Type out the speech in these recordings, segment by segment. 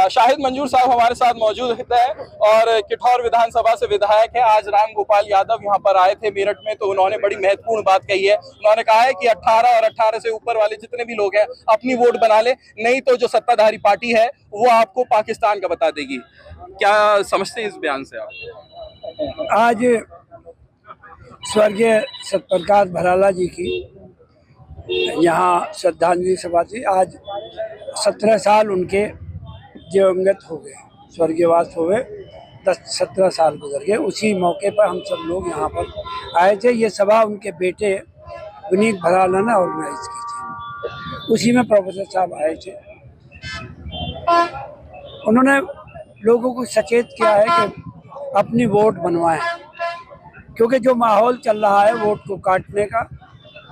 शाहिद मंजूर साहब हमारे साथ मौजूद है और किठौर विधानसभा से विधायक है। आज राम गोपाल यादव यहाँ पर आए थे मेरठ में, तो उन्होंने बड़ी महत्वपूर्ण बात कही है। उन्होंने कहा है कि 18 और 18 से ऊपर वाले जितने भी लोग हैं अपनी वोट बना ले, नहीं तो जो सत्ताधारी पार्टी है वो आपको पाकिस्तान का बता देगी। क्या समझते हैं इस बयान से आप? आज स्वर्गीय सतप्रकाश भराला जी की यहाँ श्रद्धांजलि सभा थी। आज 17 साल उनके दिवंगत हो गए, स्वर्गीयवास हो गए। 17 साल गुजर गए। उसी मौके पर हम सब लोग यहाँ पर आए थे। ये सभा उनके बेटे विनीत भराला ने ऑर्गेनाइज की थी। उसी में प्रोफेसर साहब आए थे। उन्होंने लोगों को सचेत किया है कि अपनी वोट बनवाएं, क्योंकि जो माहौल चल रहा है वोट को काटने का,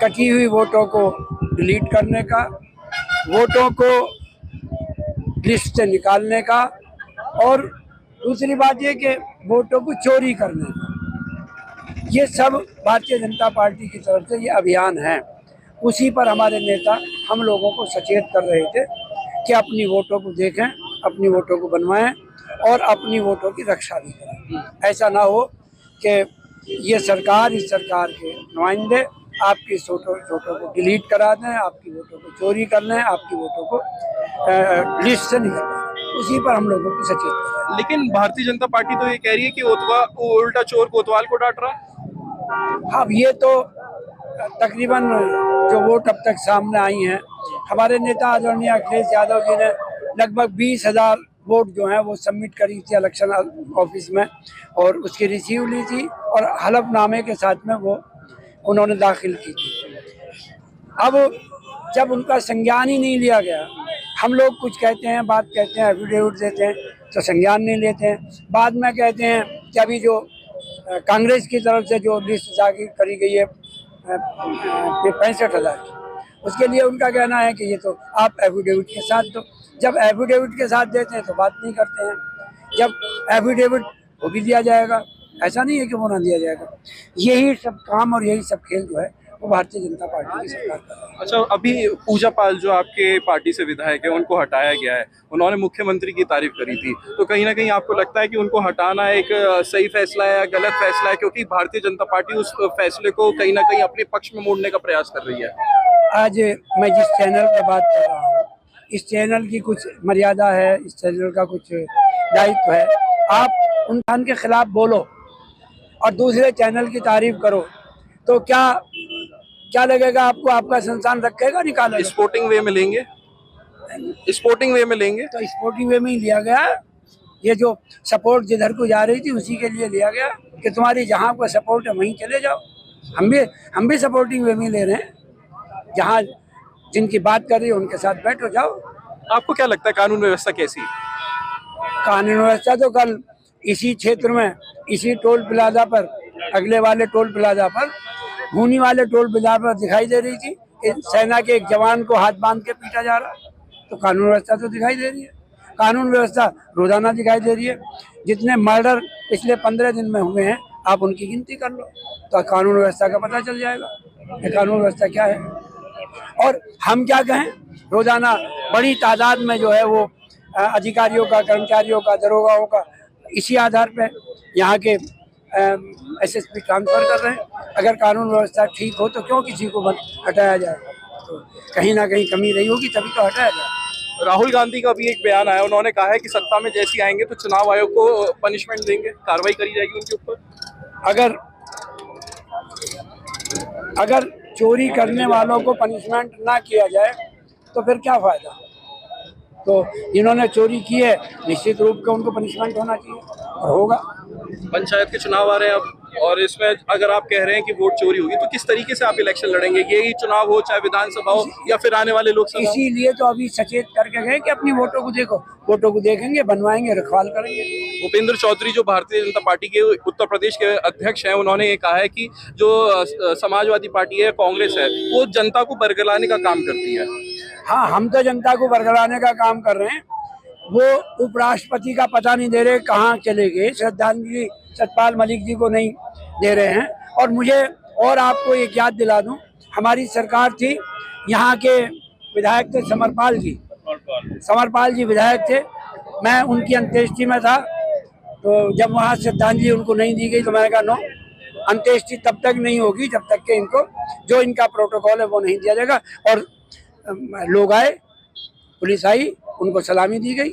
कटी हुई वोटों को डिलीट करने का, वोटों को लिस्ट से निकालने का, और दूसरी बात ये कि वोटों को चोरी करने का, ये सब भारतीय जनता पार्टी की तरफ से ये अभियान है। उसी पर हमारे नेता हम लोगों को सचेत कर रहे थे कि अपनी वोटों को देखें, अपनी वोटों को बनवाएं और अपनी वोटों की रक्षा भी करें। ऐसा ना हो कि ये सरकार, इस सरकार के नुमाइंदे आपकी वोटों को डिलीट करा दें, आपकी वोटों को चोरी कर लें, आपकी वोटों को लिस्ट से निकालें। उसी पर हम लोगों को सचेत करें। लेकिन भारतीय जनता पार्टी तो ये कह रही है कि उल्टा चोर कोतवाल को डांट रहा है। हाँ, ये तो तकरीबन जो वोट अब तक सामने आई हैं, हमारे नेता आदरणीय अखिलेश यादव जी ने लगभग 20,000 वोट जो हैं वो सबमिट करी थी इलेक्शन ऑफिस में, और उसकी रिसीव ली थी और हलफनामे के साथ में वो उन्होंने दाखिल की थी। अब जब उनका संज्ञान ही नहीं लिया गया, हम लोग कुछ कहते हैं, बात कहते हैं, एफिडेविट देते हैं तो संज्ञान नहीं लेते हैं। बाद में कहते हैं कि अभी जो कांग्रेस की तरफ से जो लिस्ट जारी करी गई है 65,000 की, उसके लिए उनका कहना है कि ये तो आप एफिडेविट के साथ दो। जब एफिडेविट के साथ देते हैं तो बात नहीं करते हैं, जब एफिडेविट वो भी दिया जाएगा। ऐसा नहीं है कि वो ना दिया जाएगा। यही सब काम और यही सब खेल जो है वो भारतीय जनता पार्टी की सरकार कर रही है। अच्छा, अभी पूजा पाल जो आपके पार्टी से विधायक है उनको हटाया गया है, उन्होंने मुख्यमंत्री की तारीफ करी थी, तो कहीं ना कहीं आपको लगता है कि उनको हटाना एक सही फैसला है या गलत फैसला है? क्योंकि भारतीय जनता पार्टी उस फैसले को कहीं ना कहीं अपने पक्ष में मोड़ने का प्रयास कर रही है। आज मैं जिस चैनल पर बात कर रहा हूँ, इस चैनल की कुछ मर्यादा है, इस चैनल का कुछ दायित्व है। आप उन खान के खिलाफ बोलो और दूसरे चैनल की तारीफ करो तो क्या लगेगा आपको? आपका संस्थान रखेगा, निकालेगा? स्पोर्टिंग वे में लेंगे, स्पोर्टिंग वे में लेंगे। तो स्पोर्टिंग वे में ही लिया गया। ये जो सपोर्ट जिधर को जा रही थी उसी के लिए लिया गया कि तुम्हारी जहाँ को सपोर्ट है वहीं चले जाओ। हम भी सपोर्टिंग वे में ले रहे हैं। जहाँ जिनकी बात कर रही है उनके साथ बैठो, जाओ। आपको क्या लगता है कानून व्यवस्था कैसी है? कानून व्यवस्था तो कल इसी क्षेत्र में, इसी टोल प्लाजा पर, अगले वाले टोल प्लाजा पर, भूनी वाले टोल प्लाजा पर दिखाई दे रही थी कि सेना के एक जवान को हाथ बांध के पीटा जा रहा। तो कानून व्यवस्था तो दिखाई दे रही है। कानून व्यवस्था रोजाना दिखाई दे रही है। जितने मर्डर पिछले 15 दिन में हुए हैं आप उनकी गिनती कर लो तो कानून व्यवस्था का पता चल जाएगा कि कानून व्यवस्था क्या है। और हम क्या कहें, रोजाना बड़ी तादाद में जो है वो अधिकारियों का, कर्मचारियों का, दरोगाओं का इसी आधार पे यहाँ के एसएसपी ट्रांसफर कर रहे हैं। अगर कानून व्यवस्था ठीक हो तो क्यों किसी को हटाया जाए? तो कहीं ना कहीं कमी रही होगी तभी तो हटाया जाए। राहुल गांधी का भी एक बयान आया, उन्होंने कहा है कि सत्ता में जैसी आएंगे तो चुनाव आयोग को पनिशमेंट देंगे, कार्रवाई करी जाएगी उनके ऊपर। अगर चोरी करने वालों को पनिशमेंट ना किया जाए तो फिर क्या फायदा? तो जिन्होंने चोरी की है निश्चित रूप से उनको पनिशमेंट होना चाहिए और होगा। पंचायत के चुनाव आ रहे हैं अब, और इसमें अगर आप कह रहे हैं कि वोट चोरी होगी तो किस तरीके से आप इलेक्शन लड़ेंगे? यही चुनाव हो, चाहे विधानसभा हो या फिर आने वाले लोकसभा? इसीलिए तो अभी सचेत करके गए कि अपनी वोटों को देखो, वोटों को देखेंगे, बनवाएंगे, रखवाल करेंगे। भूपेंद्र चौधरी जो भारतीय जनता पार्टी के उत्तर प्रदेश के अध्यक्ष हैं, उन्होंने ये कहा है कि जो समाजवादी पार्टी है, कांग्रेस है, वो जनता को बरगलाने का काम करती है। हाँ, हम तो जनता को बरगलाने का काम कर रहे हैं। वो उपराष्ट्रपति का पता नहीं दे रहे कहाँ चले गए, श्रद्धांजलि सतपाल मलिक जी को नहीं दे रहे हैं। और मुझे और आपको एक याद दिला दूं, हमारी सरकार थी, यहाँ के विधायक थे समरपाल जी विधायक थे। मैं उनकी अंत्येष्टि में था, तो जब वहाँ श्रद्धांजलि उनको नहीं दी गई तो मैंने कहा नो, अंत्येष्टि तब तक नहीं होगी जब तक कि इनको जो इनका प्रोटोकॉल है वो नहीं दिया जाएगा। और लोग आए, पुलिस आई, उनको सलामी दी गई,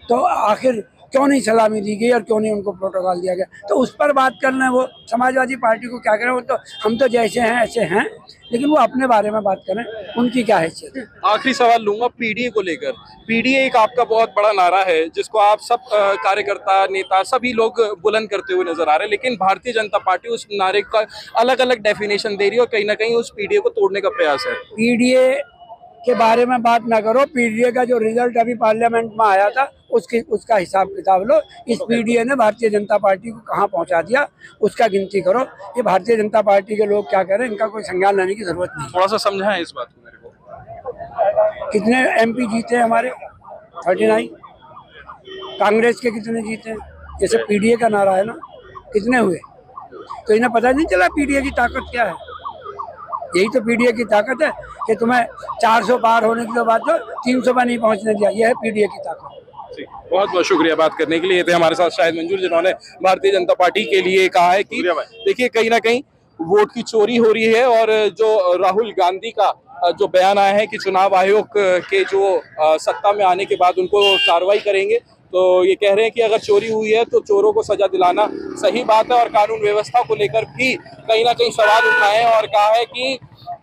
तो आखिर क्यों नहीं सलामी दी गई और क्यों नहीं उनको प्रोटोकॉल दिया गया, तो उस पर बात करना। वो समाजवादी पार्टी को क्या करें, वो तो हम तो जैसे हैं ऐसे हैं, लेकिन वो अपने बारे में बात करें, उनकी क्या हैसियत है। आखिरी सवाल लूंगा पीडीए को लेकर। पीडीए एक आपका बहुत बड़ा नारा है जिसको आप सब कार्यकर्ता, नेता, सभी लोग बुलंद करते हुए नजर आ रहे हैं, लेकिन भारतीय जनता पार्टी उस नारे का अलग अलग डेफिनेशन दे रही है और कहीं ना कहीं उस पीडीए को तोड़ने का प्रयास है। पीडीए के बारे में बात ना करो, पीडीए का जो रिजल्ट अभी पार्लियामेंट में आया था उसका हिसाब किताब लो। इस पीडीए ने भारतीय जनता पार्टी को कहाँ पहुंचा दिया उसका गिनती करो। ये भारतीय जनता पार्टी के लोग क्या करें, इनका कोई संज्ञान लेने की जरूरत नहीं। थोड़ा सा समझाएं इस बात को मेरे को। कितने एमपी जीते हैं हमारे? 39। कांग्रेस के कितने जीते हैं? जैसे पीडीए का नारा है ना, कितने हुए? तो इन्हें पता नहीं चला पीडीए की ताकत क्या है। यही तो पीडीए की ताकत है कि तुम्हें 400 पार होने के बाद तो 300 पर नहीं पहुंचने दिया। यह है पीडीए की ताकत। बहुत बहुत शुक्रिया बात करने के लिए। ये थे हमारे साथ शाहिद मंजूर, जिन्होंने भारतीय जनता पार्टी के लिए कहा है कि देखिए कहीं ना कहीं वोट की चोरी हो रही है, और जो राहुल गांधी का जो बयान आया है कि चुनाव आयोग के जो सत्ता में आने के बाद उनको कार्रवाई करेंगे, तो ये कह रहे हैं कि अगर चोरी हुई है तो चोरों को सजा दिलाना सही बात है। और कानून व्यवस्था को लेकर भी कहीं ना कहीं सवाल उठाए और कहा है कि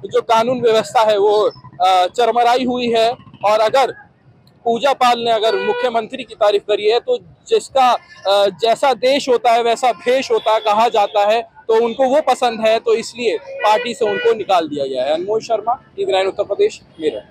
जो कानून व्यवस्था है वो चरमराई हुई है। और अगर पूजा पाल ने अगर मुख्यमंत्री की तारीफ करी है तो जिसका जैसा देश होता है वैसा भेष होता है कहा जाता है, तो उनको वो पसंद है, तो इसलिए पार्टी से उनको निकाल दिया गया है। अनमोल शर्मा, टीवी 9 उत्तर प्रदेश, मेरठ।